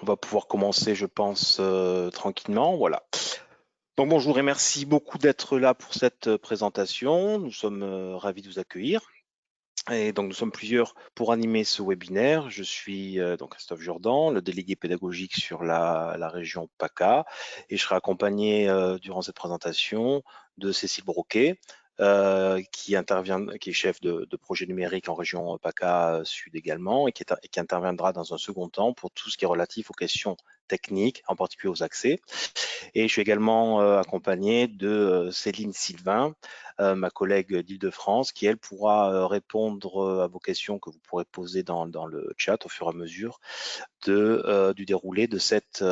On va pouvoir commencer, je pense, tranquillement. Voilà. Donc bonjour et merci beaucoup d'être là pour cette présentation. Nous sommes ravis de vous accueillir. Et donc nous sommes plusieurs pour animer ce webinaire. Je suis donc Christophe Jourdan, le délégué pédagogique sur la région PACA, et je serai accompagné durant cette présentation de Cécile Broquet, qui est chef de projet numérique en région PACA Sud également, et qui interviendra dans un second temps pour tout ce qui est relatif aux questions techniques, en particulier aux accès. Et je suis également accompagné de Céline Sylvain, ma collègue d'Île-de-France, qui elle pourra répondre à vos questions que vous pourrez poser dans le chat au fur et à mesure du déroulé de cette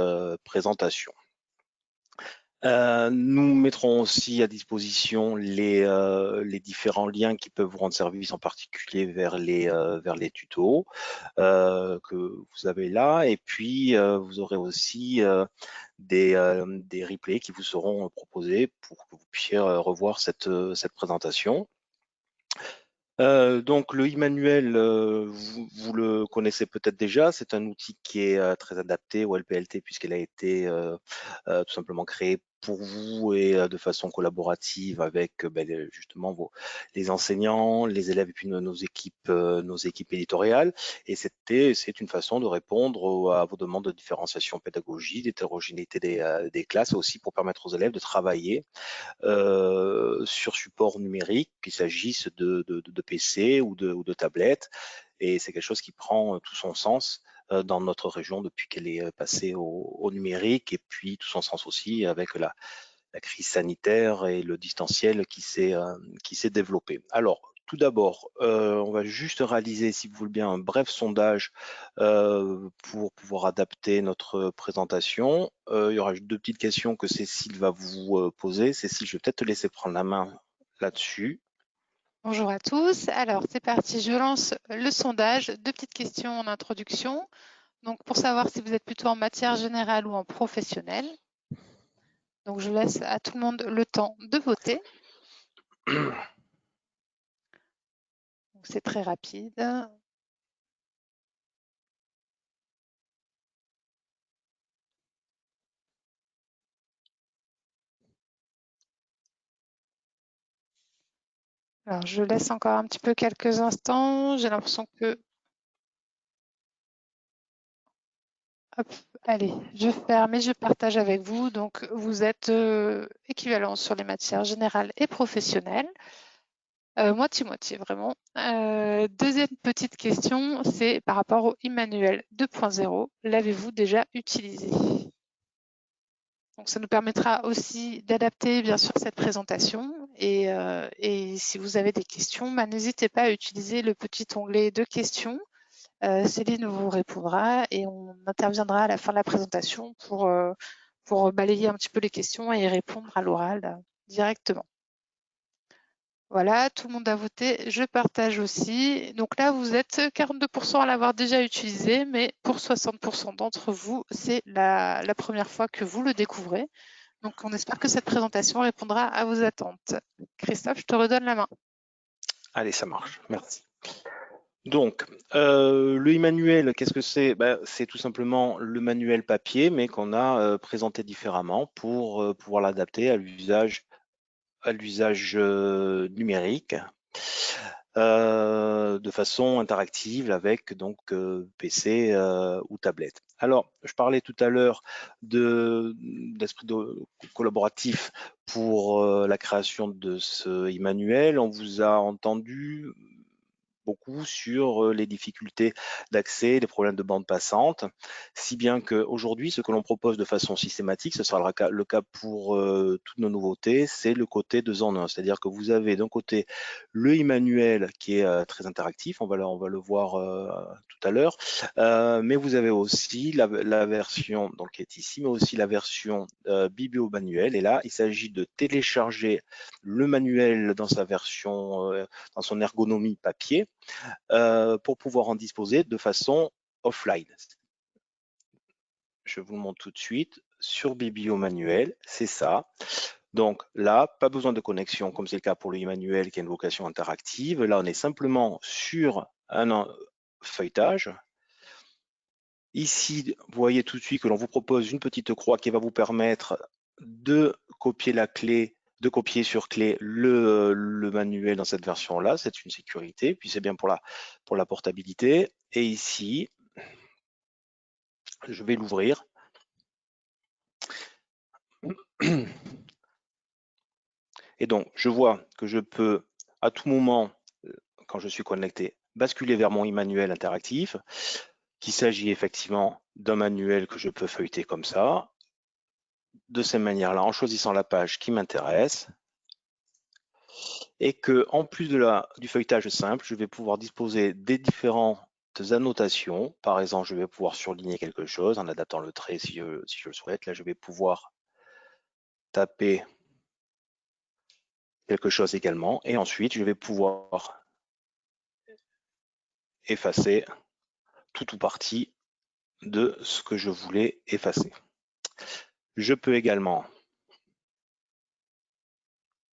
présentation. Nous mettrons aussi à disposition les différents liens qui peuvent vous rendre service, en particulier vers les tutos que vous avez là. Et puis, vous aurez aussi des replays qui vous seront proposés pour que vous puissiez revoir cette présentation. Donc le e-manuel, vous le connaissez peut-être déjà, c'est un outil qui est très adapté au LPLT puisqu'il a été tout simplement créé pour vous et de façon collaborative avec justement les enseignants, les élèves et puis nos équipes éditoriales. Et c'est une façon de répondre à vos demandes de différenciation pédagogique, d'hétérogénéité des classes, aussi pour permettre aux élèves de travailler sur support numérique, qu'il s'agisse de PC ou de tablettes. Et c'est quelque chose qui prend tout son sens dans notre région depuis qu'elle est passée au numérique, et puis tout son sens aussi avec la crise sanitaire et le distanciel qui s'est développé. Alors, tout d'abord, on va juste réaliser, si vous voulez bien, un bref sondage pour pouvoir adapter notre présentation. Il y aura deux petites questions que Cécile va vous poser. Cécile, je vais peut-être te laisser prendre la main là-dessus. Bonjour à tous. Alors, c'est parti. Je lance le sondage. Deux petites questions en introduction. Donc, pour savoir si vous êtes plutôt en matière générale ou en professionnel. Donc, je laisse à tout le monde le temps de voter. C'est très rapide. Alors, je laisse encore un petit peu quelques instants. J'ai l'impression que... Hop, allez, je ferme et je partage avec vous. Donc, vous êtes équivalent sur les matières générales et professionnelles. Moitié-moitié, vraiment. Deuxième petite question, c'est par rapport au e-manuel 2.0. L'avez-vous déjà utilisé? Donc, ça nous permettra aussi d'adapter, bien sûr, cette présentation. Et si vous avez des questions, n'hésitez pas à utiliser le petit onglet de questions. Céline vous répondra et on interviendra à la fin de la présentation pour balayer un petit peu les questions et y répondre à l'oral directement. Voilà, tout le monde a voté, je partage aussi. Donc là, vous êtes 42% à l'avoir déjà utilisé, mais pour 60% d'entre vous, c'est la première fois que vous le découvrez. Donc on espère que cette présentation répondra à vos attentes. Christophe, je te redonne la main. Allez, ça marche. Merci. Donc, le e-manuel, qu'est-ce que c'est? C'est tout simplement le manuel papier, mais qu'on a présenté différemment pour pouvoir l'adapter à l'usage numérique de façon interactive avec donc PC ou tablette. Alors, je parlais tout à l'heure d'esprit collaboratif pour la création de ce e-manuel. On vous a entendu beaucoup sur les difficultés d'accès, les problèmes de bande passante, si bien qu'aujourd'hui, ce que l'on propose de façon systématique, ce sera le cas pour toutes nos nouveautés, c'est le côté 2 en 1. C'est-à-dire que vous avez d'un côté le e-manuel qui est très interactif, on va le voir tout à l'heure, mais vous avez aussi la version donc, qui est ici, mais aussi la version biblio-manuel. Et là, il s'agit de télécharger le manuel dans sa version, dans son ergonomie papier, pour pouvoir en disposer de façon offline. Je vous le montre tout de suite sur Biblio Manuel, c'est ça. Donc là, pas besoin de connexion comme c'est le cas pour le e-manuel qui a une vocation interactive. Là, on est simplement sur un feuilletage. Ici, vous voyez tout de suite que l'on vous propose une petite croix qui va vous permettre de copier la clé, de copier sur clé le manuel dans cette version-là. C'est une sécurité, puis c'est bien pour la portabilité. Et ici, je vais l'ouvrir. Et donc, je vois que je peux, à tout moment, quand je suis connecté, basculer vers mon e-manuel interactif, qu'il s'agit effectivement d'un manuel que je peux feuilleter comme ça, de cette manière-là, en choisissant la page qui m'intéresse, et que, en plus du feuilletage simple, je vais pouvoir disposer des différentes annotations. Par exemple, je vais pouvoir surligner quelque chose en adaptant le trait si je le souhaite. Là, je vais pouvoir taper quelque chose également, et ensuite, je vais pouvoir effacer tout ou partie de ce que je voulais effacer. Je peux également,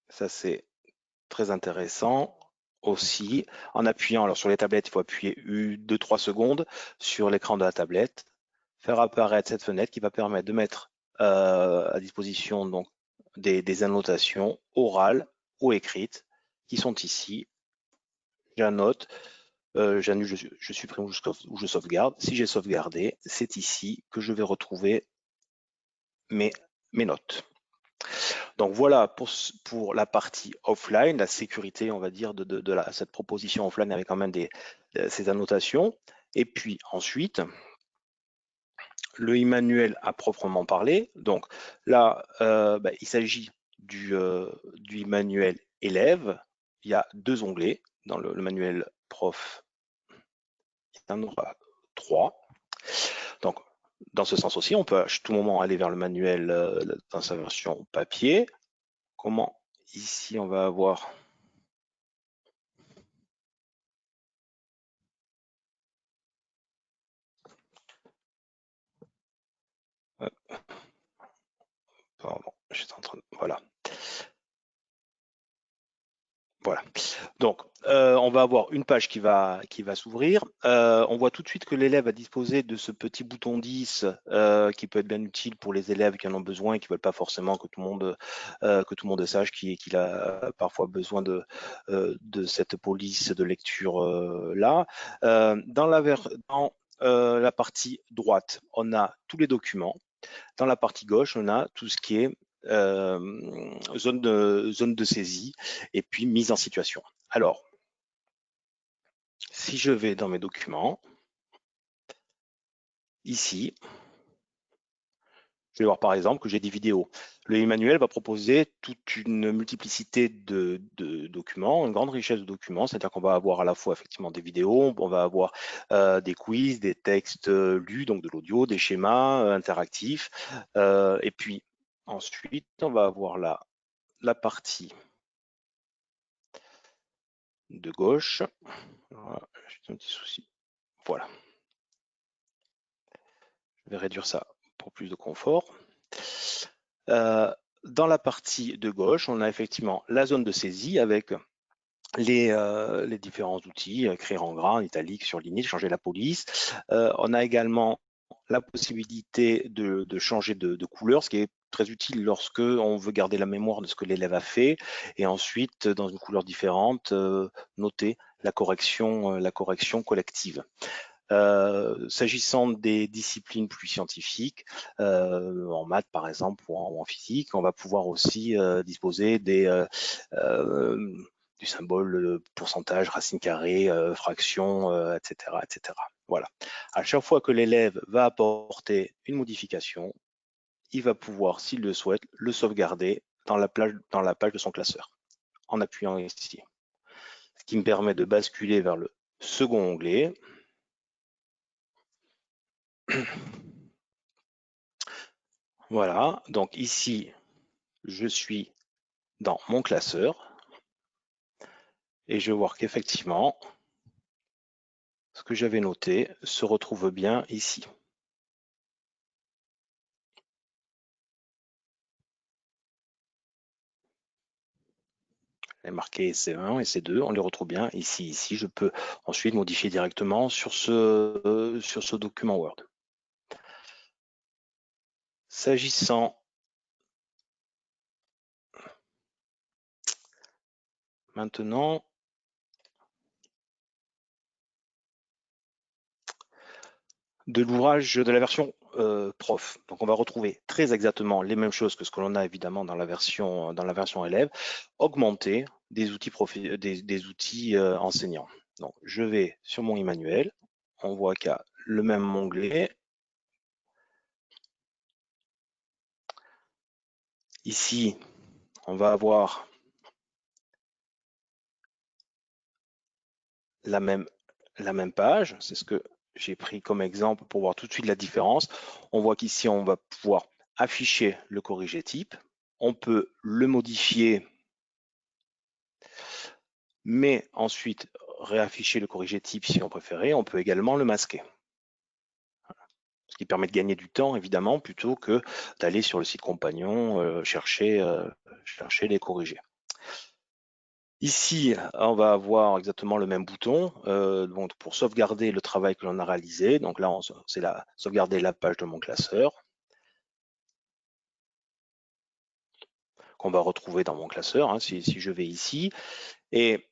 ça c'est très intéressant aussi, en appuyant, alors sur les tablettes, il faut appuyer 2-3 secondes sur l'écran de la tablette, faire apparaître cette fenêtre qui va permettre de mettre à disposition donc des annotations orales ou écrites qui sont ici. J'annote, j'annule, je supprime ou je sauvegarde. Si j'ai sauvegardé, c'est ici que je vais retrouver mes notes. Donc voilà pour la partie offline, la sécurité, on va dire, de cette proposition offline avec quand même ces annotations. Et puis ensuite, le e-manuel à proprement parler. Donc là, il s'agit du e-manuel élève. Il y a 2 onglets dans le manuel prof. Il y en aura 3. Donc, dans ce sens aussi, on peut à tout moment aller vers le manuel dans sa version papier. Comment ici on va avoir pardon, j'étais en train de, voilà. Voilà. Donc, on va avoir une page qui va s'ouvrir. On voit tout de suite que l'élève a disposé de ce petit bouton 10 qui peut être bien utile pour les élèves qui en ont besoin et qui ne veulent pas forcément que tout le monde sache qu'il a parfois besoin de cette police de lecture là. Dans la partie droite, on a tous les documents. Dans la partie gauche, on a tout ce qui est zone de saisie et puis mise en situation. Alors, si je vais dans mes documents, ici, je vais voir par exemple que j'ai des vidéos. Le e-manuel va proposer toute une multiplicité de documents, une grande richesse de documents, c'est-à-dire qu'on va avoir à la fois effectivement des vidéos, on va avoir des quiz, des textes lus, donc de l'audio, des schémas interactifs, et puis ensuite on va avoir la partie de gauche. Voilà, j'ai un petit souci. Voilà. Je vais réduire ça pour plus de confort. Dans la partie de gauche, on a effectivement la zone de saisie avec les différents outils, écrire en gras, en italique, surligner, changer la police. On a également la possibilité de changer de couleur, ce qui est très utile lorsque on veut garder la mémoire de ce que l'élève a fait et ensuite, dans une couleur différente, noter la correction collective. S'agissant des disciplines plus scientifiques, en maths par exemple ou en physique, on va pouvoir aussi disposer du symbole pourcentage, racine carrée, fraction, etc., etc. Voilà. À chaque fois que l'élève va apporter une modification, il va pouvoir, s'il le souhaite, le sauvegarder dans la page de son classeur, en appuyant ici. Ce qui me permet de basculer vers le second onglet. Voilà, donc ici, je suis dans mon classeur et je vais voir qu'effectivement, ce que j'avais noté se retrouve bien ici. est marqué C1 et C2, on les retrouve bien ici. Ici, je peux ensuite modifier directement sur ce document Word. S'agissant maintenant de l'ouvrage de la version prof. Donc on va retrouver très exactement les mêmes choses que ce que l'on a évidemment dans la version élève, augmenter des outils, des outils enseignants. Donc je vais sur mon e-manuel, on voit qu'il y a le même onglet. Ici, on va avoir la même page, c'est ce que j'ai pris comme exemple pour voir tout de suite la différence. On voit qu'ici, on va pouvoir afficher le corrigé type. On peut le modifier, mais ensuite réafficher le corrigé type si on préférait. On peut également le masquer. Ce qui permet de gagner du temps, évidemment, plutôt que d'aller sur le site compagnon chercher les corrigés. Ici, on va avoir exactement le même bouton donc pour sauvegarder le travail que l'on a réalisé. Donc là, c'est sauvegarder la page de mon classeur qu'on va retrouver dans mon classeur hein, si je vais ici. Et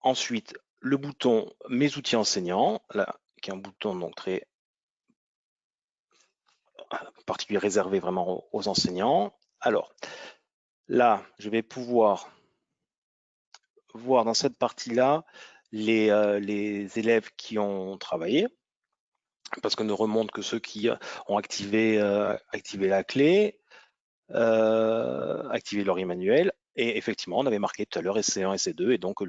ensuite, le bouton Mes outils enseignants, là, qui est un bouton donc très particulier réservé vraiment aux enseignants. Alors là, je vais pouvoir voir dans cette partie-là les élèves qui ont travaillé, parce qu'on ne remonte que ceux qui ont activé la clé, activé leur e-manuel. Et effectivement, on avait marqué tout à l'heure SC1, SC2, et donc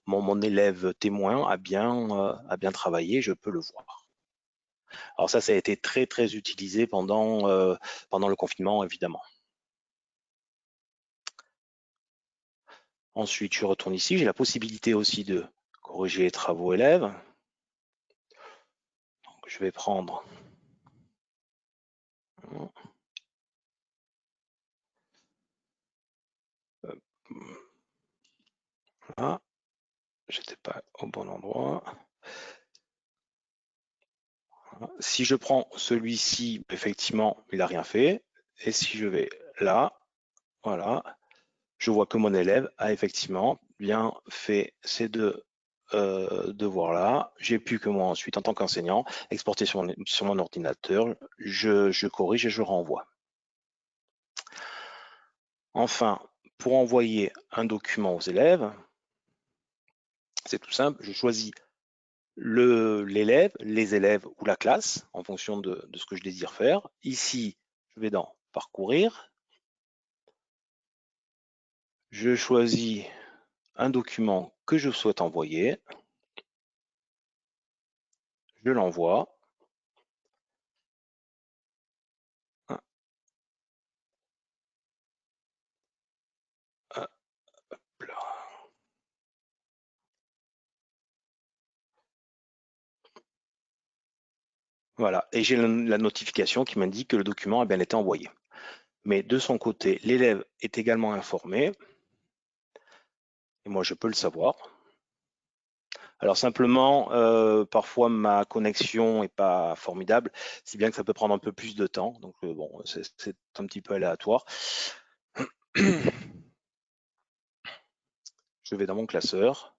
mon élève témoin a bien travaillé, je peux le voir. Alors ça a été très très utilisé pendant le confinement, évidemment. Ensuite, je retourne ici, j'ai la possibilité aussi de corriger les travaux élèves. Donc, je vais prendre là, j'étais pas au bon endroit. Si je prends celui-ci, effectivement, il n'a rien fait. Et si je vais là, voilà, je vois que mon élève a effectivement bien fait ces deux devoirs-là. J'ai pu que moi ensuite, en tant qu'enseignant, exporter sur mon ordinateur, je corrige et je renvoie. Enfin, pour envoyer un document aux élèves, c'est tout simple, je choisis l'élève, les élèves ou la classe en fonction de ce que je désire faire. Ici, je vais dans Parcourir. Je choisis un document que je souhaite envoyer. Je l'envoie. Voilà, et j'ai la notification qui m'indique que le document a bien été envoyé. Mais de son côté, l'élève est également informé, et moi je peux le savoir. Alors simplement, parfois ma connexion n'est pas formidable, si bien que ça peut prendre un peu plus de temps, donc bon, c'est un petit peu aléatoire. Je vais dans mon classeur.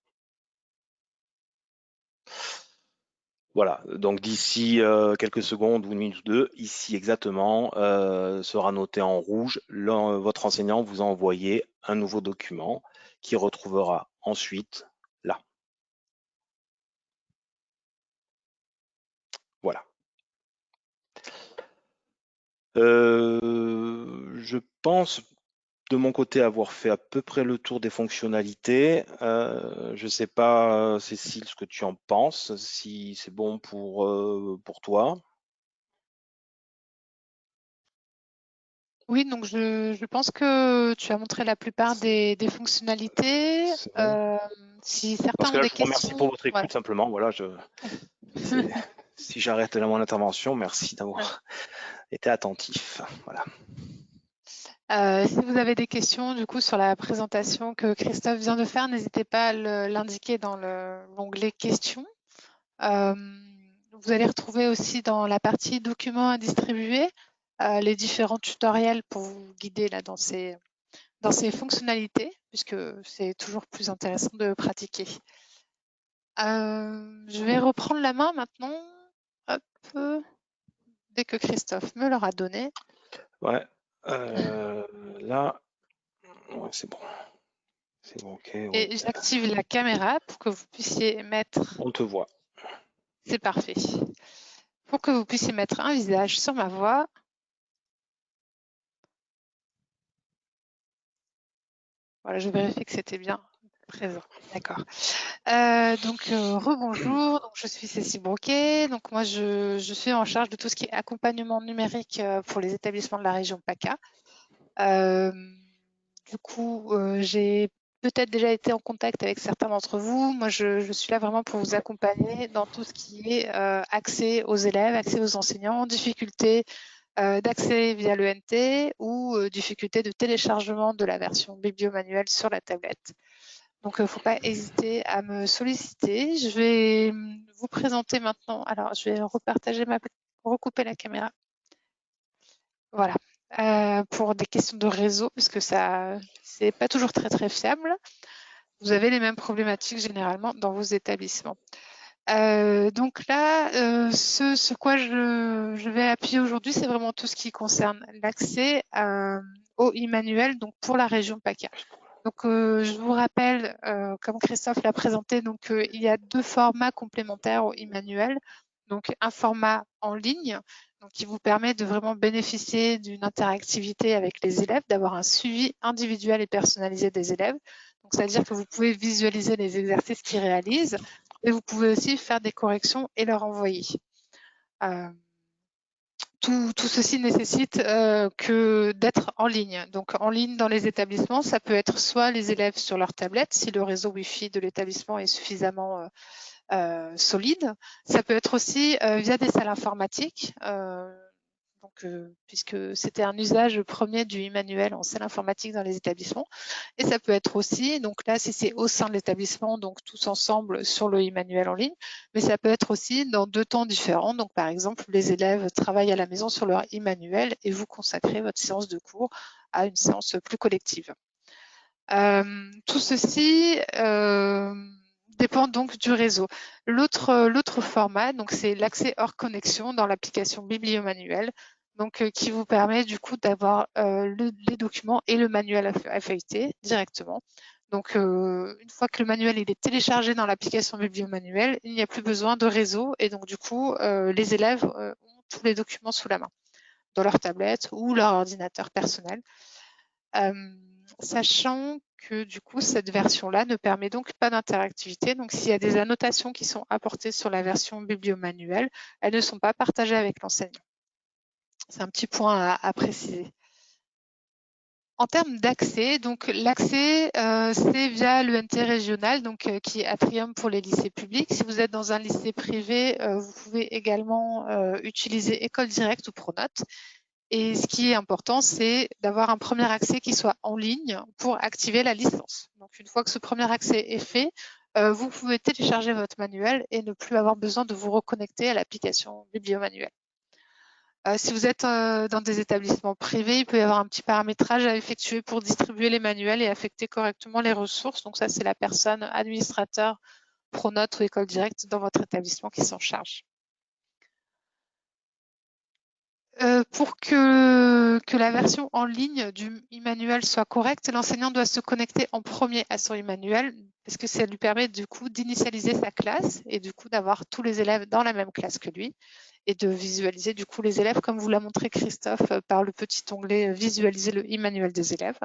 Voilà, donc d'ici quelques secondes ou une minute ou deux, ici exactement, sera noté en rouge, votre enseignant vous a envoyé un nouveau document qui retrouvera ensuite là. Voilà. Je pense de mon côté avoir fait à peu près le tour des fonctionnalités. Je ne sais pas, Cécile, ce que tu en penses, si c'est bon pour toi. Oui, donc je pense que tu as montré la plupart des fonctionnalités. C'est bon. Si Dans certains ce ont cas-là, des je vous remercie pour questions, votre voilà. écoute simplement. Voilà, si j'arrête là mon intervention, merci d'avoir été attentif. Voilà. Si vous avez des questions du coup sur la présentation que Christophe vient de faire, n'hésitez pas à l'indiquer dans l'onglet questions. Vous allez retrouver aussi dans la partie documents à distribuer les différents tutoriels pour vous guider là, dans ces fonctionnalités, puisque c'est toujours plus intéressant de pratiquer. Je vais reprendre la main maintenant. Hop, dès que Christophe me l'aura donné. Ouais. Là, ouais, c'est bon. C'est bon, ok. Ouais. Et j'active la caméra pour que vous puissiez mettre. On te voit. C'est parfait. Pour que vous puissiez mettre un visage sur ma voix. Voilà, je vérifie que c'était bien présent. D'accord. Rebonjour. Donc, je suis Cécile Broquet. Donc, moi, je suis en charge de tout ce qui est accompagnement numérique pour les établissements de la région PACA. Du coup, j'ai peut-être déjà été en contact avec certains d'entre vous. Moi, je suis là vraiment pour vous accompagner dans tout ce qui est accès aux élèves, accès aux enseignants, difficultés d'accès via l'ENT ou difficultés de téléchargement de la version bibliomanuelle sur la tablette. Donc, il ne faut pas hésiter à me solliciter. Je vais vous présenter maintenant. Alors, je vais recouper la caméra. Voilà. Pour des questions de réseau, parce que ça, c'est pas toujours très très fiable. Vous avez les mêmes problématiques généralement dans vos établissements. Donc là, ce sur quoi je vais appuyer aujourd'hui, c'est vraiment tout ce qui concerne l'accès au e-manuel, donc pour la région PACA. Donc, je vous rappelle, comme Christophe l'a présenté, donc il y a 2 formats complémentaires au e-manuel. Donc, un format en ligne, donc qui vous permet de vraiment bénéficier d'une interactivité avec les élèves, d'avoir un suivi individuel et personnalisé des élèves. Donc, c'est-à-dire que vous pouvez visualiser les exercices qu'ils réalisent, et vous pouvez aussi faire des corrections et leur envoyer. Tout ceci nécessite que d'être en ligne. Donc en ligne dans les établissements, ça peut être soit les élèves sur leur tablette, si le réseau Wi-Fi de l'établissement est suffisamment solide. Ça peut être aussi via des salles informatiques. Puisque c'était un usage premier du e-manuel en salle informatique dans les établissements. Et ça peut être aussi, donc là, si c'est au sein de l'établissement, donc tous ensemble sur le e-manuel en ligne, mais ça peut être aussi dans 2 temps différents. Donc, par exemple, les élèves travaillent à la maison sur leur e-manuel et vous consacrez votre séance de cours à une séance plus collective. Tout ceci dépend donc du réseau. L'autre format, donc c'est l'accès hors connexion dans l'application Bibliomanuel, donc qui vous permet du coup d'avoir les documents et le manuel à feuilleter directement. Donc une fois que le manuel il est téléchargé dans l'application Bibliomanuel, il n'y a plus besoin de réseau et donc du coup les élèves ont tous les documents sous la main, dans leur tablette ou leur ordinateur personnel. Sachant que du coup, cette version-là ne permet donc pas d'interactivité. Donc, s'il y a des annotations qui sont apportées sur la version bibliomanuelle, elles ne sont pas partagées avec l'enseignant. C'est un petit point à préciser. En termes d'accès, donc l'accès, c'est via l'ENT régional, donc qui est Atrium pour les lycées publics. Si vous êtes dans un lycée privé, vous pouvez également utiliser École Directe ou Pronote. Et ce qui est important, c'est d'avoir un premier accès qui soit en ligne pour activer la licence. Donc, une fois que ce premier accès est fait, vous pouvez télécharger votre manuel et ne plus avoir besoin de vous reconnecter à l'application Bibliomanuel. Si vous êtes dans des établissements privés, il peut y avoir un petit paramétrage à effectuer pour distribuer les manuels et affecter correctement les ressources. Donc ça, c'est la personne administrateur, Pronote ou École Directe dans votre établissement qui s'en charge. Pour que la version en ligne du e-manuel soit correcte, l'enseignant doit se connecter en premier à son e-manuel parce que ça lui permet du coup d'initialiser sa classe et du coup d'avoir tous les élèves dans la même classe que lui et de visualiser du coup les élèves comme vous l'a montré Christophe par le petit onglet visualiser le e-manuel des élèves.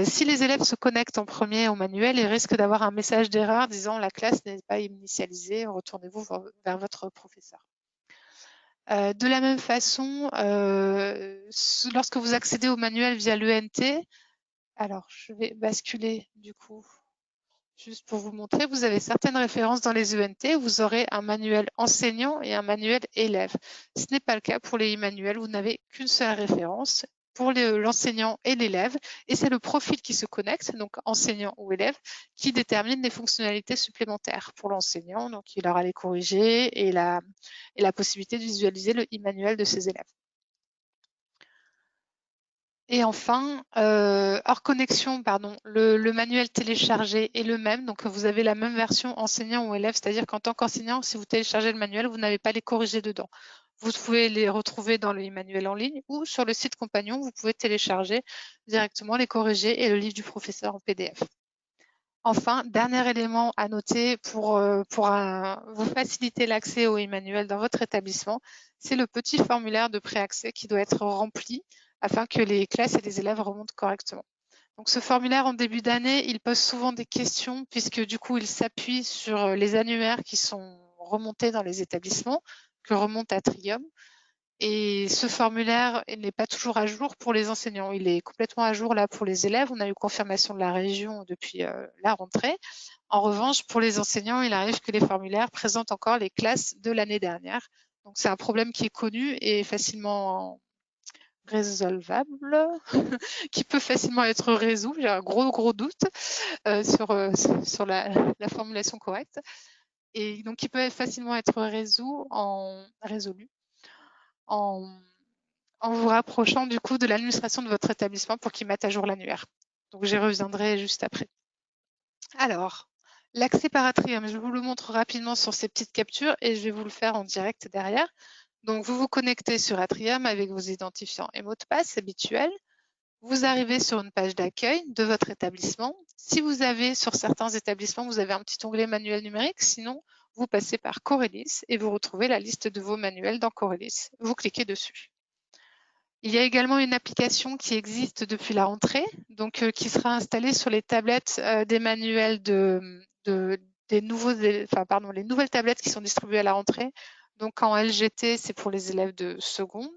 Si les élèves se connectent en premier au manuel, ils risquent d'avoir un message d'erreur disant la classe n'est pas initialisée, retournez-vous vers votre professeur. De la même façon, lorsque vous accédez au manuel via l'ENT, alors je vais basculer du coup, juste pour vous montrer, vous avez certaines références dans les ENT, vous aurez un manuel enseignant et un manuel élève. Ce n'est pas le cas pour les e-manuels, vous n'avez qu'une seule référence pour l'enseignant et l'élève, et c'est le profil qui se connecte, donc enseignant ou élève, qui détermine les fonctionnalités supplémentaires pour l'enseignant, donc il aura les corriger et la possibilité de visualiser le e-manuel de ses élèves. Et enfin, hors connexion, pardon, le manuel téléchargé est le même. Donc, vous avez la même version enseignant ou élève, c'est-à-dire qu'en tant qu'enseignant, si vous téléchargez le manuel, vous n'avez pas les corriger dedans. Vous pouvez les retrouver dans les manuels en ligne ou sur le site compagnon, vous pouvez télécharger directement les corrigés et le livre du professeur en PDF. Enfin, dernier élément à noter pour vous faciliter l'accès au e-manuel dans votre établissement, c'est le petit formulaire de préaccès qui doit être rempli afin que les classes et les élèves remontent correctement. Donc ce formulaire en début d'année, il pose souvent des questions puisque du coup, il s'appuie sur les annuaires qui sont remontés dans les établissements, que remonte Atrium. Et ce formulaire n'est pas toujours à jour pour les enseignants. Il est complètement à jour là pour les élèves. On a eu confirmation de la région depuis la rentrée. En revanche, pour les enseignants, il arrive que les formulaires présentent encore les classes de l'année dernière. Donc c'est un problème qui est connu et facilement résolvable, qui peut facilement être résolu. J'ai un gros doute sur la formulation correcte. Et donc qui peut facilement être résolu en vous rapprochant du coup de l'administration de votre établissement pour qu'ils mettent à jour l'annuaire. Donc j'y reviendrai juste après. Alors, l'accès par Atrium, je vous le montre rapidement sur ces petites captures et je vais vous le faire en direct derrière. Donc vous vous connectez sur Atrium avec vos identifiants et mots de passe habituels. Vous arrivez sur une page d'accueil de votre établissement. Si vous avez, sur certains établissements, vous avez un petit onglet manuel numérique, sinon vous passez par Corellis et vous retrouvez la liste de vos manuels dans Corellis. Vous cliquez dessus. Il y a également une application qui existe depuis la rentrée, donc qui sera installée sur les tablettes des manuels les nouvelles tablettes qui sont distribuées à la rentrée. Donc en LGT, c'est pour les élèves de seconde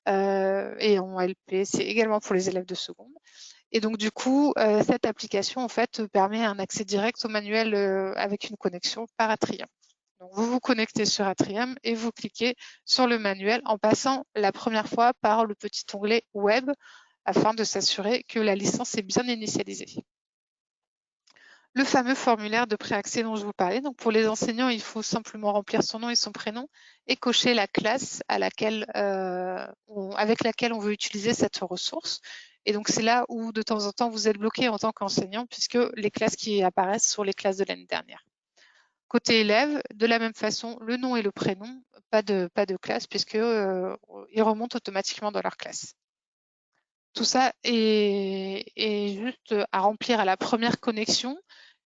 et en LP, c'est également pour les élèves de seconde. Et donc du coup, cette application en fait permet un accès direct au manuel avec une connexion par Atrium. Donc, vous vous connectez sur Atrium et vous cliquez sur le manuel en passant la première fois par le petit onglet Web afin de s'assurer que la licence est bien initialisée. Le fameux formulaire de préaccès dont je vous parlais. Donc, pour les enseignants, il faut simplement remplir son nom et son prénom et cocher la classe avec laquelle on veut utiliser cette ressource. Et donc, c'est là où de temps en temps, vous êtes bloqué en tant qu'enseignant puisque les classes qui apparaissent sont les classes de l'année dernière. Côté élève, de la même façon, le nom et le prénom, pas de classe puisqu'ils remontent automatiquement dans leur classe. Tout ça est juste à remplir à la première connexion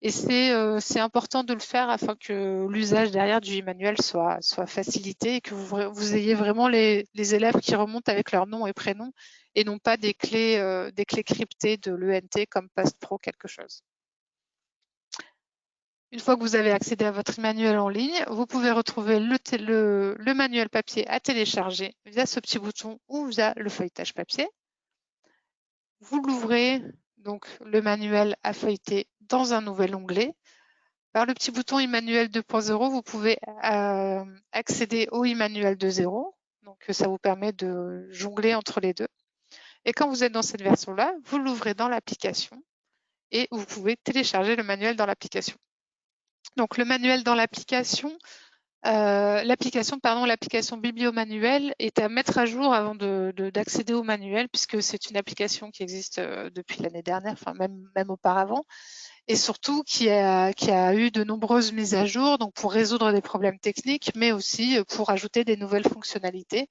et c'est important de le faire afin que l'usage derrière du e-manuel soit facilité et que vous ayez vraiment les élèves qui remontent avec leur nom et prénom et non pas des clés cryptées de l'ENT comme PassPro quelque chose. Une fois que vous avez accédé à votre manuel en ligne, vous pouvez retrouver le manuel papier à télécharger via ce petit bouton ou via le feuilletage papier. Vous l'ouvrez, donc le manuel à feuilleter dans un nouvel onglet. Par le petit bouton e-manuel 2.0, vous pouvez accéder au e-manuel 2.0. Donc ça vous permet de jongler entre les deux. Et quand vous êtes dans cette version-là, vous l'ouvrez dans l'application et vous pouvez télécharger le manuel dans l'application. Donc le manuel dans l'application, l'application Bibliomanuel est à mettre à jour avant d'accéder au manuel puisque c'est une application qui existe depuis l'année dernière, enfin même auparavant, et surtout qui a eu de nombreuses mises à jour, donc pour résoudre des problèmes techniques, mais aussi pour ajouter des nouvelles fonctionnalités.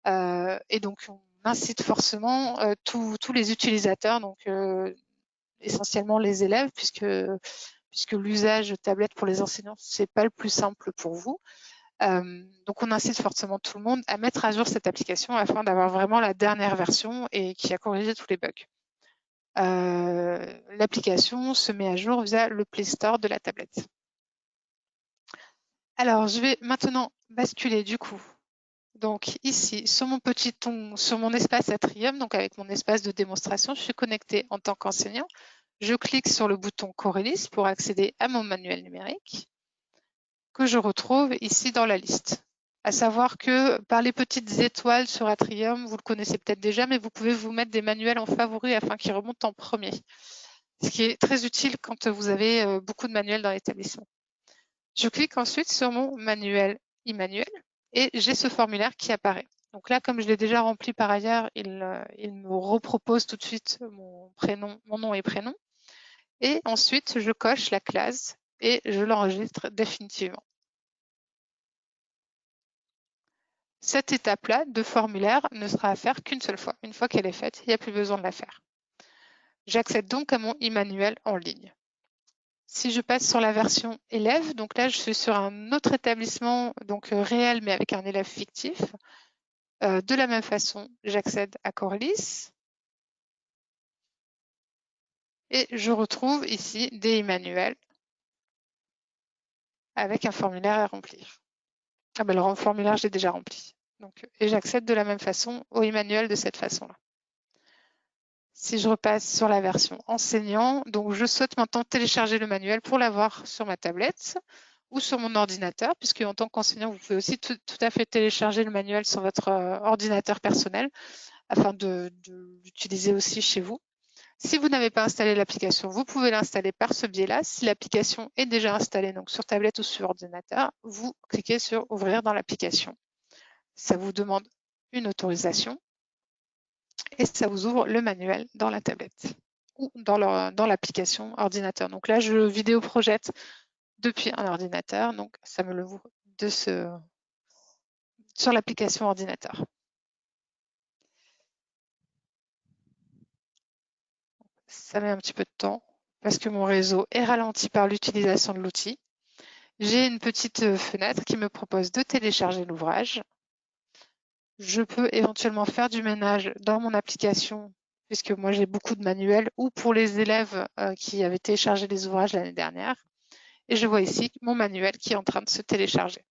Et donc on incite forcément tous les utilisateurs, donc essentiellement les élèves, puisque l'usage de tablette pour les enseignants, c'est pas le plus simple pour vous. Donc on incite fortement tout le monde à mettre à jour cette application afin d'avoir vraiment la dernière version et qui a corrigé tous les bugs. L'application se met à jour via le Play Store de la tablette. Alors je vais maintenant basculer du coup. Donc ici, sur mon espace Atrium, donc avec mon espace de démonstration, je suis connectée en tant qu'enseignant. Je clique sur le bouton Corellis pour accéder à mon manuel numérique que je retrouve ici dans la liste. À savoir que par les petites étoiles sur Atrium, vous le connaissez peut-être déjà, mais vous pouvez vous mettre des manuels en favoris afin qu'ils remontent en premier. Ce qui est très utile quand vous avez beaucoup de manuels dans l'établissement. Je clique ensuite sur mon manuel e-manuel et j'ai ce formulaire qui apparaît. Donc là, comme je l'ai déjà rempli par ailleurs, il me repropose tout de suite mon nom et prénom. Et ensuite, je coche la classe et je l'enregistre définitivement. Cette étape-là de formulaire ne sera à faire qu'une seule fois. Une fois qu'elle est faite, il n'y a plus besoin de la faire. J'accède donc à mon e-manuel en ligne. Si je passe sur la version élève, donc là je suis sur un autre établissement, donc réel mais avec un élève fictif. De la même façon, j'accède à Corellis et je retrouve ici des e-manuels avec un formulaire à remplir. Ah ben le formulaire, je l'ai déjà rempli. Donc, et j'accède de la même façon au e-manuel de cette façon-là. Si je repasse sur la version enseignant, donc je souhaite maintenant télécharger le manuel pour l'avoir sur ma tablette ou sur mon ordinateur, puisque en tant qu'enseignant, vous pouvez aussi tout à fait télécharger le manuel sur votre ordinateur personnel afin de l'utiliser aussi chez vous. Si vous n'avez pas installé l'application, vous pouvez l'installer par ce biais-là. Si l'application est déjà installée donc sur tablette ou sur ordinateur, vous cliquez sur Ouvrir dans l'application. Ça vous demande une autorisation et ça vous ouvre le manuel dans la tablette ou dans l'application ordinateur. Donc là, je vidéo projette depuis un ordinateur, donc ça me l'ouvre sur l'application ordinateur. Ça met un petit peu de temps parce que mon réseau est ralenti par l'utilisation de l'outil. J'ai une petite fenêtre qui me propose de télécharger l'ouvrage. Je peux éventuellement faire du ménage dans mon application, puisque moi j'ai beaucoup de manuels, ou pour les élèves qui avaient téléchargé les ouvrages l'année dernière. Et je vois ici mon manuel qui est en train de se télécharger.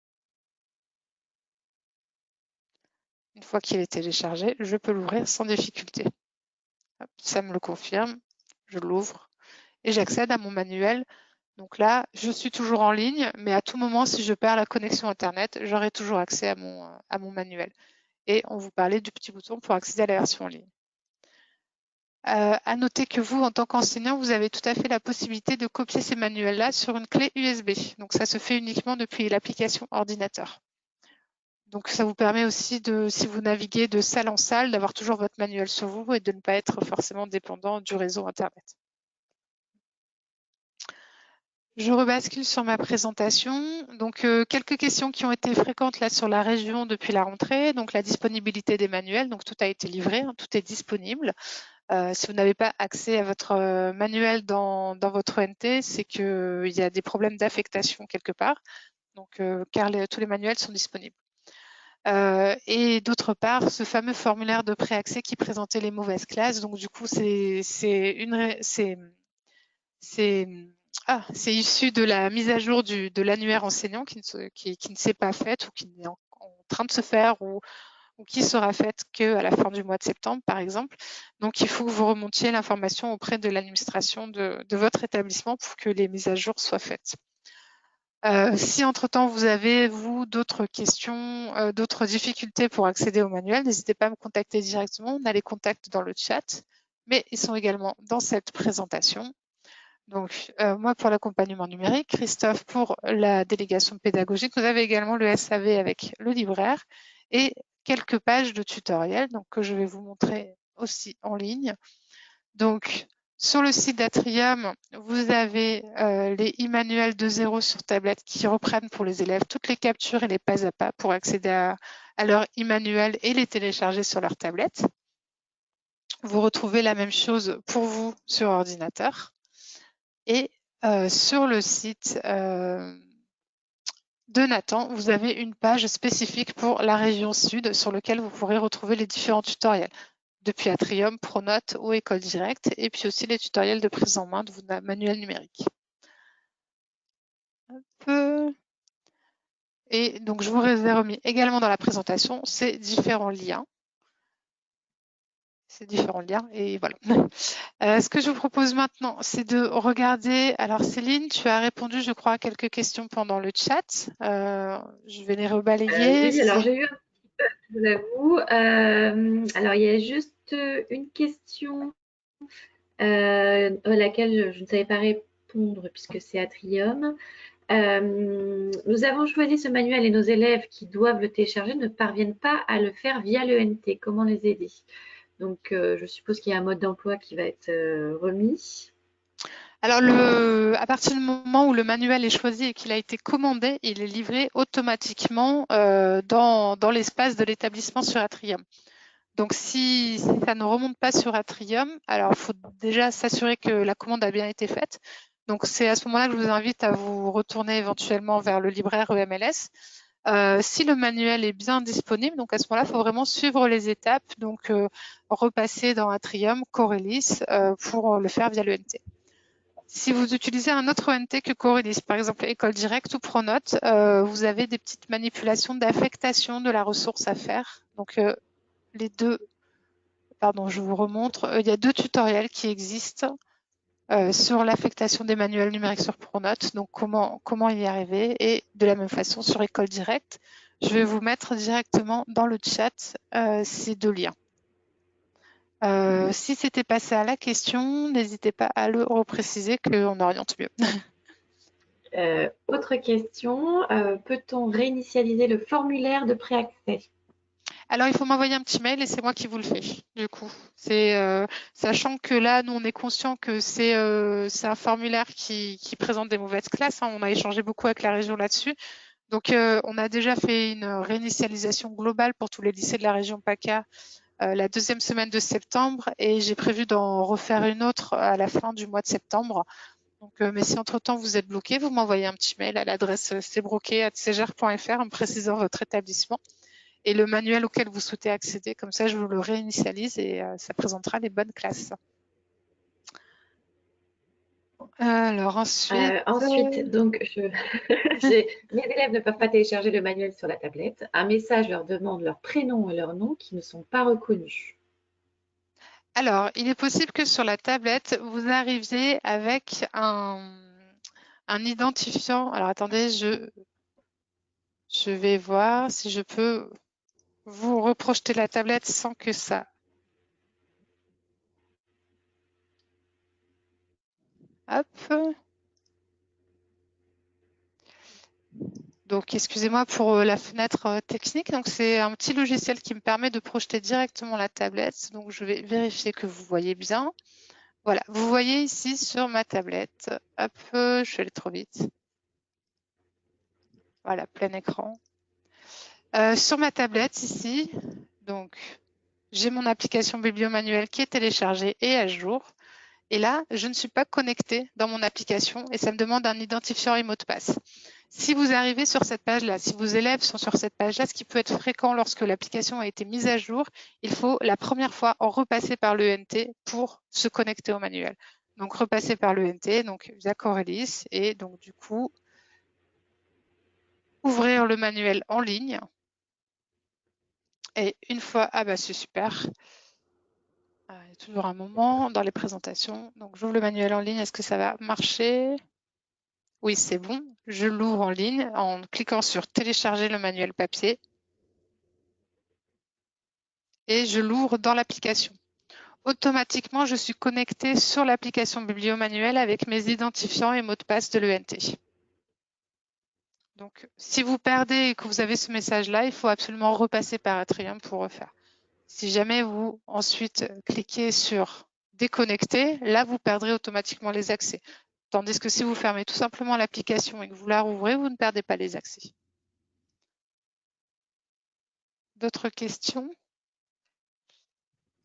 Une fois qu'il est téléchargé, je peux l'ouvrir sans difficulté. Ça me le confirme, je l'ouvre et j'accède à mon manuel. Donc là, je suis toujours en ligne, mais à tout moment, si je perds la connexion Internet, j'aurai toujours accès à mon manuel. Et on vous parlait du petit bouton pour accéder à la version en ligne. À noter que vous, en tant qu'enseignant, vous avez tout à fait la possibilité de copier ces manuels-là sur une clé USB. Donc ça se fait uniquement depuis l'application ordinateur. Donc ça vous permet aussi, si vous naviguez de salle en salle, d'avoir toujours votre manuel sur vous et de ne pas être forcément dépendant du réseau Internet. Je rebascule sur ma présentation. Donc, quelques questions qui ont été fréquentes là sur la région depuis la rentrée. Donc, la disponibilité des manuels. Donc, tout a été livré, hein, tout est disponible. Si vous n'avez pas accès à votre manuel dans votre NT, c'est qu'il y a des problèmes d'affectation quelque part. Donc, car tous les manuels sont disponibles. Et d'autre part, ce fameux formulaire de préaccès qui présentait les mauvaises classes. Donc, du coup, c'est issu de la mise à jour de l'annuaire enseignant qui ne s'est pas faite ou qui est en train de se faire ou qui sera faite qu'à la fin du mois de septembre, par exemple. Donc, il faut que vous remontiez l'information auprès de l'administration de votre établissement pour que les mises à jour soient faites. Si entre-temps vous avez, vous, d'autres questions, d'autres difficultés pour accéder au manuel, n'hésitez pas à me contacter directement. On a les contacts dans le chat, mais ils sont également dans cette présentation. Donc, moi pour l'accompagnement numérique, Christophe pour la délégation pédagogique. Vous avez également le SAV avec le libraire et quelques pages de tutoriels donc, que je vais vous montrer aussi en ligne. Donc, sur le site d'Atrium, vous avez les e-manuels de 0 sur tablette qui reprennent pour les élèves toutes les captures et les pas à pas pour accéder à leur e-manuel et les télécharger sur leur tablette. Vous retrouvez la même chose pour vous sur ordinateur. Et sur le site de Nathan, vous avez une page spécifique pour la région sud sur laquelle vous pourrez retrouver les différents tutoriels depuis Atrium, Pronote ou École Directe, et puis aussi les tutoriels de prise en main de vos manuels numériques. Et donc, je vous ai remis également dans la présentation ces différents liens. Et voilà. Ce que je vous propose maintenant, c'est de regarder. Alors, Céline, tu as répondu, je crois, à quelques questions pendant le chat. Je vais les rebalayer. Oui, alors j'ai eu un petit peu, je vous l'avoue. Alors, il y a juste une question à laquelle je ne savais pas répondre puisque c'est Atrium. Nous avons choisi ce manuel et nos élèves qui doivent le télécharger ne parviennent pas à le faire via l'ENT. Comment les aider? Donc, je suppose qu'il y a un mode d'emploi qui va être remis. Alors, à partir du moment où le manuel est choisi et qu'il a été commandé, il est livré automatiquement dans l'espace de l'établissement sur Atrium. Donc, si ça ne remonte pas sur Atrium, alors il faut déjà s'assurer que la commande a bien été faite. Donc, c'est à ce moment-là que je vous invite à vous retourner éventuellement vers le libraire EMLS. Si le manuel est bien disponible, donc à ce moment-là, il faut vraiment suivre les étapes, donc repasser dans Atrium, Corellis pour le faire via l'ENT. Si vous utilisez un autre ONT que Corellis, par exemple École Directe ou Pronote, vous avez des petites manipulations d'affectation de la ressource à faire. Donc les deux, pardon, je vous remontre. Il y a 2 tutoriels qui existent sur l'affectation des manuels numériques sur Pronote, donc comment y arriver, et de la même façon sur École Directe. Je vais vous mettre directement dans le chat ces 2 liens. Si c'était passé à la question, n'hésitez pas à le repréciser qu'on oriente mieux. Autre question, peut-on réinitialiser le formulaire de préaccès? Alors, il faut m'envoyer un petit mail et c'est moi qui vous le fais, du coup. Sachant que là, nous, on est conscient que c'est un formulaire qui présente des mauvaises classes. Hein. On a échangé beaucoup avec la région là-dessus. Donc, on a déjà fait une réinitialisation globale pour tous les lycées de la région PACA la 2e semaine de septembre et j'ai prévu d'en refaire une autre à la fin du mois de septembre. Donc, mais si entre-temps vous êtes bloqué, vous m'envoyez un petit mail à l'adresse cbroquet@cgr.fr en me précisant votre établissement et le manuel auquel vous souhaitez accéder. Comme ça, je vous le réinitialise et ça présentera les bonnes classes. Alors ensuite, donc, mes élèves ne peuvent pas télécharger le manuel sur la tablette. Un message leur demande leur prénom et leur nom qui ne sont pas reconnus. Alors, il est possible que sur la tablette, vous arriviez avec un identifiant. Alors, attendez, je vais voir si je peux vous reprojeter la tablette sans que ça... Hop. Donc, excusez-moi pour la fenêtre technique. Donc, c'est un petit logiciel qui me permet de projeter directement la tablette. Donc, je vais vérifier que vous voyez bien. Voilà, vous voyez ici sur ma tablette. Hop, je suis allée trop vite. Voilà, plein écran. Sur ma tablette ici, donc, j'ai mon application Bibliomanuel qui est téléchargée et à jour. Et là, je ne suis pas connectée dans mon application et ça me demande un identifiant et mot de passe. Si vous arrivez sur cette page-là, si vos élèves sont sur cette page-là, ce qui peut être fréquent lorsque l'application a été mise à jour, il faut la première fois en repasser par l'ENT pour se connecter au manuel. Donc, repasser par l'ENT, donc via Corellis, et donc du coup, ouvrir le manuel en ligne. Et une fois, ah bah c'est super. Il y a toujours un moment dans les présentations. Donc, j'ouvre le manuel en ligne. Est-ce que ça va marcher? Oui, c'est bon. Je l'ouvre en ligne en cliquant sur télécharger le manuel papier et je l'ouvre dans l'application. Automatiquement, je suis connectée sur l'application Bibliomanuel avec mes identifiants et mots de passe de l'ENT. Donc, si vous perdez et que vous avez ce message-là, il faut absolument repasser par Atrium pour refaire. Si jamais vous ensuite cliquez sur déconnecter, là, vous perdrez automatiquement les accès. Tandis que si vous fermez tout simplement l'application et que vous la rouvrez, vous ne perdez pas les accès. D'autres questions?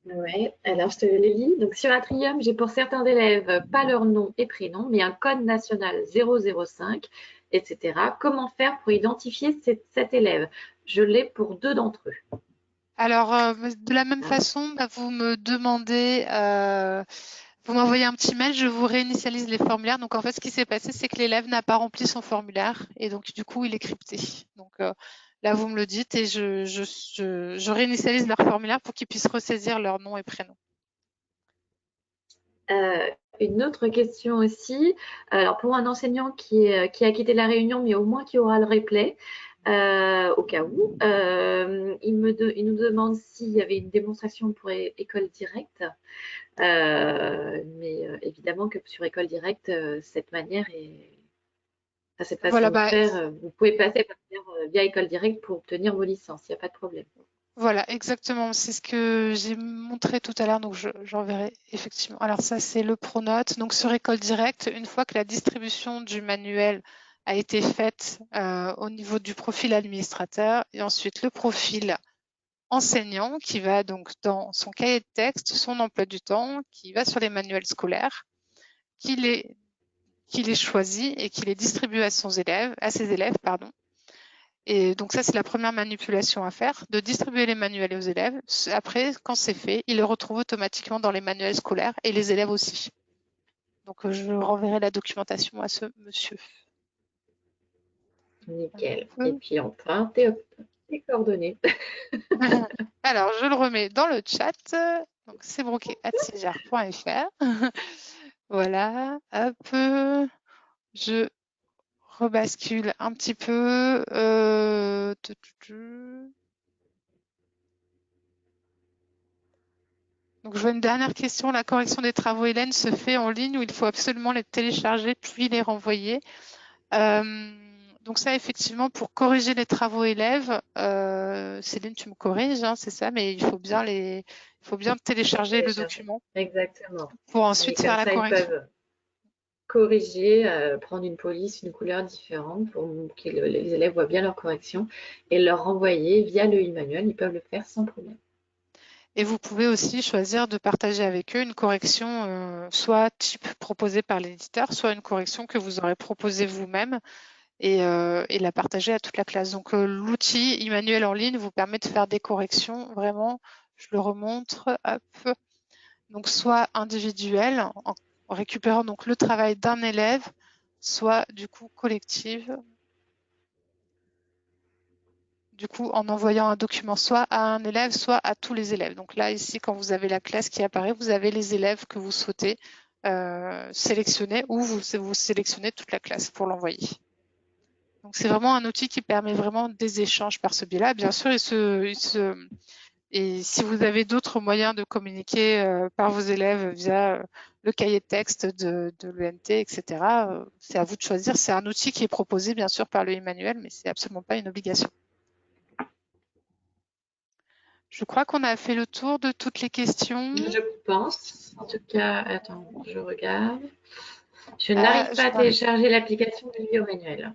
Oui, alors je te les lis. Donc sur Atrium, j'ai pour certains élèves pas leur nom et prénom, mais un code national 005, etc. Comment faire pour identifier cet élève? Je l'ai pour 2 d'entre eux. Alors, de la même façon, vous me demandez, vous m'envoyez un petit mail, je vous réinitialise les formulaires. Donc, en fait, ce qui s'est passé, c'est que l'élève n'a pas rempli son formulaire et donc, du coup, il est crypté. Donc, là, vous me le dites et je réinitialise leur formulaire pour qu'ils puissent ressaisir leur nom et prénom. Une autre question aussi. Alors, pour un enseignant qui a quitté la réunion, mais au moins qui aura le replay, au cas où, il nous demande s'il y avait une démonstration pour École Directe. Mais évidemment que sur École Directe, cette manière Enfin, c'est façon Voilà, de faire. Vous pouvez passer via École Directe pour obtenir vos licences, il n'y a pas de problème. voilà, exactement. C'est ce que j'ai montré tout à l'heure, donc j'enverrai effectivement. Alors ça, c'est le pronote. Donc sur École Directe, une fois que la distribution du manuel a été faite au niveau du profil administrateur, et ensuite le profil enseignant qui va donc dans son cahier de texte, son emploi du temps, qui va sur les manuels scolaires, qu'il est choisi et qu'il est distribué à ses élèves, pardon. Et donc ça, c'est la première manipulation à faire, de distribuer les manuels aux élèves. Après, quand c'est fait, ils le retrouvent automatiquement dans les manuels scolaires et les élèves aussi. Donc je renverrai la documentation à ce monsieur. Nickel. Et puis enfin, tes coordonnées. Alors, je le remets dans le chat. Donc c'est broquet@cgr.fr. Voilà, hop, je rebascule un petit peu. Donc, je vois une dernière question. La correction des travaux Hélène se fait en ligne ou il faut absolument les télécharger puis les renvoyer. Donc ça, effectivement, pour corriger les travaux élèves, Céline, tu me corriges, hein, c'est ça, mais il faut bien télécharger le document. Exactement. Pour ensuite faire la correction. Ils peuvent corriger, prendre une police, une couleur différente pour que les élèves voient bien leur correction et leur renvoyer via le e-manuel. Ils peuvent le faire sans problème. Et vous pouvez aussi choisir de partager avec eux une correction, soit type proposée par l'éditeur, soit une correction que vous aurez proposée vous-même et la partager à toute la classe. Donc l'outil e-manuel en ligne vous permet de faire des corrections, vraiment, je le remontre, hop. Donc soit individuelles, en récupérant donc le travail d'un élève, soit du coup collective, du coup en envoyant un document soit à un élève, soit à tous les élèves. Donc là, ici, quand vous avez la classe qui apparaît, vous avez les élèves que vous souhaitez sélectionner ou vous sélectionnez toute la classe pour l'envoyer. Donc c'est vraiment un outil qui permet vraiment des échanges par ce biais-là. Bien sûr, et si vous avez d'autres moyens de communiquer par vos élèves via le cahier de texte de l'ENT, etc., c'est à vous de choisir. C'est un outil qui est proposé bien sûr par le e-manuel, mais c'est absolument pas une obligation. Je crois qu'on a fait le tour de toutes les questions. Je pense. En tout cas, attends, je regarde. Je n'arrive pas à télécharger l'application Bibliomanuel.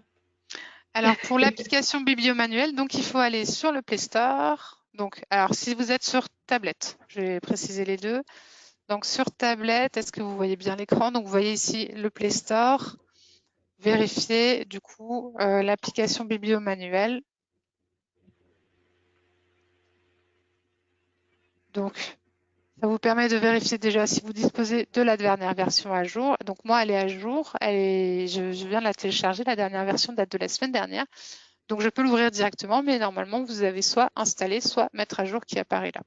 Alors, pour l'application Bibliomanuel, donc il faut aller sur le Play Store. Donc, alors, si vous êtes sur tablette, je vais préciser les deux. Donc, sur tablette, est-ce que vous voyez bien l'écran? Donc, vous voyez ici le Play Store. Vérifiez, du coup, l'application Bibliomanuel. Donc, ça vous permet de vérifier déjà si vous disposez de la dernière version à jour. Donc, moi, elle est à jour. Je viens de la télécharger. La dernière version date de la semaine dernière. Donc, je peux l'ouvrir directement, mais normalement, vous avez soit installé, soit mettre à jour qui apparaît là.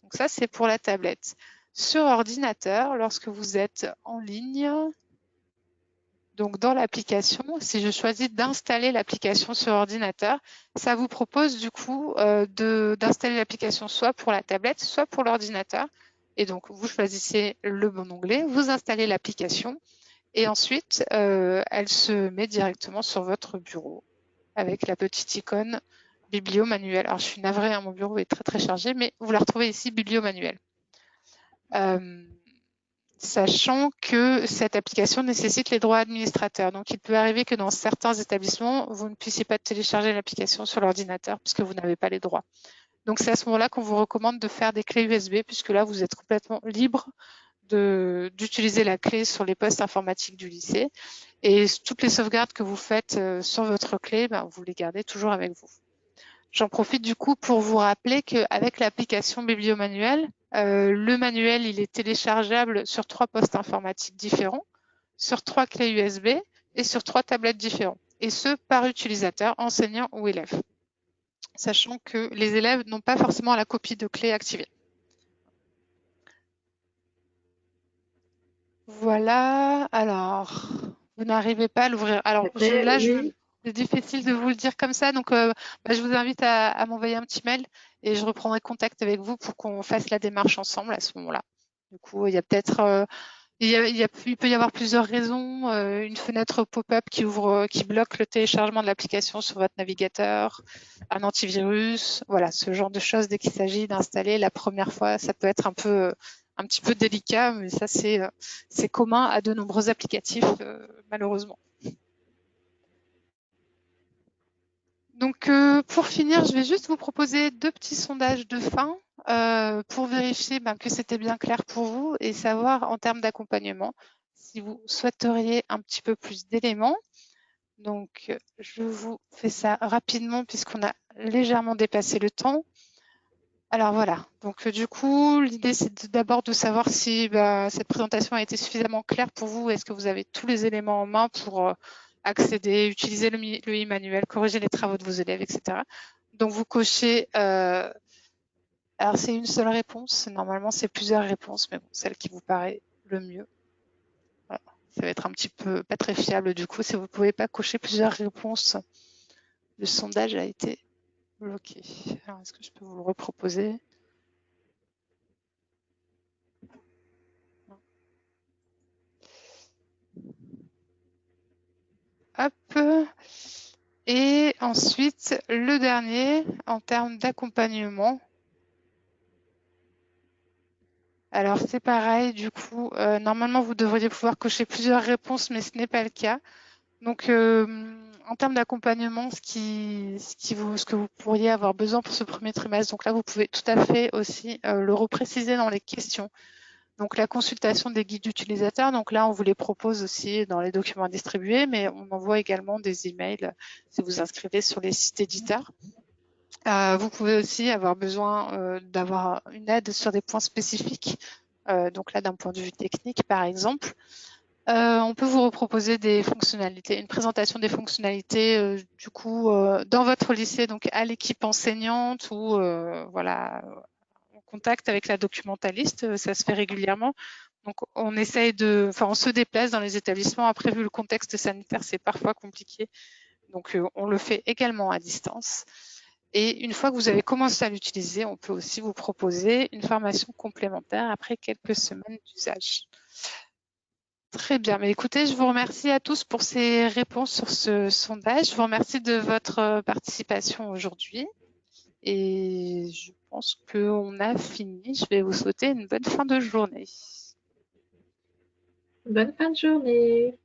Donc, ça, c'est pour la tablette. Sur ordinateur, lorsque vous êtes en ligne, donc dans l'application, si je choisis d'installer l'application sur ordinateur, ça vous propose du coup d'installer l'application soit pour la tablette, soit pour l'ordinateur. Et donc, vous choisissez le bon onglet, vous installez l'application et ensuite, elle se met directement sur votre bureau avec la petite icône Bibliomanuel. Alors, je suis navrée, hein, mon bureau est très très chargé, mais vous la retrouvez ici, Bibliomanuel. Sachant que cette application nécessite les droits administrateurs. Donc, il peut arriver que dans certains établissements, vous ne puissiez pas télécharger l'application sur l'ordinateur puisque vous n'avez pas les droits. Donc, c'est à ce moment-là qu'on vous recommande de faire des clés USB puisque là, vous êtes complètement libre d'utiliser la clé sur les postes informatiques du lycée. Et toutes les sauvegardes que vous faites sur votre clé, vous les gardez toujours avec vous. J'en profite du coup pour vous rappeler qu'avec l'application Bibliomanuel, le manuel il est téléchargeable sur 3 postes informatiques différents, sur 3 clés USB et sur 3 tablettes différentes, et ce par utilisateur, enseignant ou élève, sachant que les élèves n'ont pas forcément la copie de clé activée. Voilà, alors, vous n'arrivez pas à l'ouvrir. Alors Après, là, oui. c'est difficile de vous le dire comme ça, donc je vous invite à m'envoyer un petit mail et je reprendrai contact avec vous pour qu'on fasse la démarche ensemble à ce moment-là. Du coup, il y a peut-être Il peut y avoir plusieurs raisons. Une fenêtre pop-up qui bloque le téléchargement de l'application sur votre navigateur, un antivirus, voilà, ce genre de choses dès qu'il s'agit d'installer la première fois. Ça peut être un petit peu délicat, mais ça c'est commun à de nombreux applicatifs, malheureusement. Donc pour finir, je vais juste vous proposer 2 petits sondages de fin pour vérifier que c'était bien clair pour vous et savoir en termes d'accompagnement si vous souhaiteriez un petit peu plus d'éléments. Donc je vous fais ça rapidement puisqu'on a légèrement dépassé le temps. Alors voilà, donc du coup, l'idée c'est d'abord de savoir si cette présentation a été suffisamment claire pour vous. Est-ce que vous avez tous les éléments en main pour accéder, utiliser le e-manuel, corriger les travaux de vos élèves, etc. Donc vous cochez, alors c'est une seule réponse, normalement c'est plusieurs réponses, mais bon, celle qui vous paraît le mieux. Voilà. Ça va être un petit peu pas très fiable du coup, si vous ne pouvez pas cocher plusieurs réponses, le sondage a été bloqué. Alors est-ce que je peux vous le reproposer ? Hop. Et ensuite, le dernier, en termes d'accompagnement. Alors, c'est pareil, du coup, normalement, vous devriez pouvoir cocher plusieurs réponses, mais ce n'est pas le cas. Donc, en termes d'accompagnement, ce que vous pourriez avoir besoin pour ce premier trimestre, donc là, vous pouvez tout à fait aussi le repréciser dans les questions. Donc, la consultation des guides utilisateurs, donc là, on vous les propose aussi dans les documents à distribuer, mais on envoie également des emails si vous inscrivez sur les sites éditeurs. Vous pouvez aussi avoir besoin d'avoir une aide sur des points spécifiques. Donc là, d'un point de vue technique, par exemple, on peut vous reproposer des fonctionnalités, une présentation des fonctionnalités du coup dans votre lycée, donc à l'équipe enseignante ou voilà, en contact avec la documentaliste. Ça se fait régulièrement. Donc on essaye on se déplace dans les établissements. Après, vu le contexte sanitaire, c'est parfois compliqué. Donc on le fait également à distance. Et une fois que vous avez commencé à l'utiliser, on peut aussi vous proposer une formation complémentaire après quelques semaines d'usage. Très bien. Mais écoutez, je vous remercie à tous pour ces réponses sur ce sondage. Je vous remercie de votre participation aujourd'hui. Et je pense qu'on a fini. Je vais vous souhaiter une bonne fin de journée. Bonne fin de journée.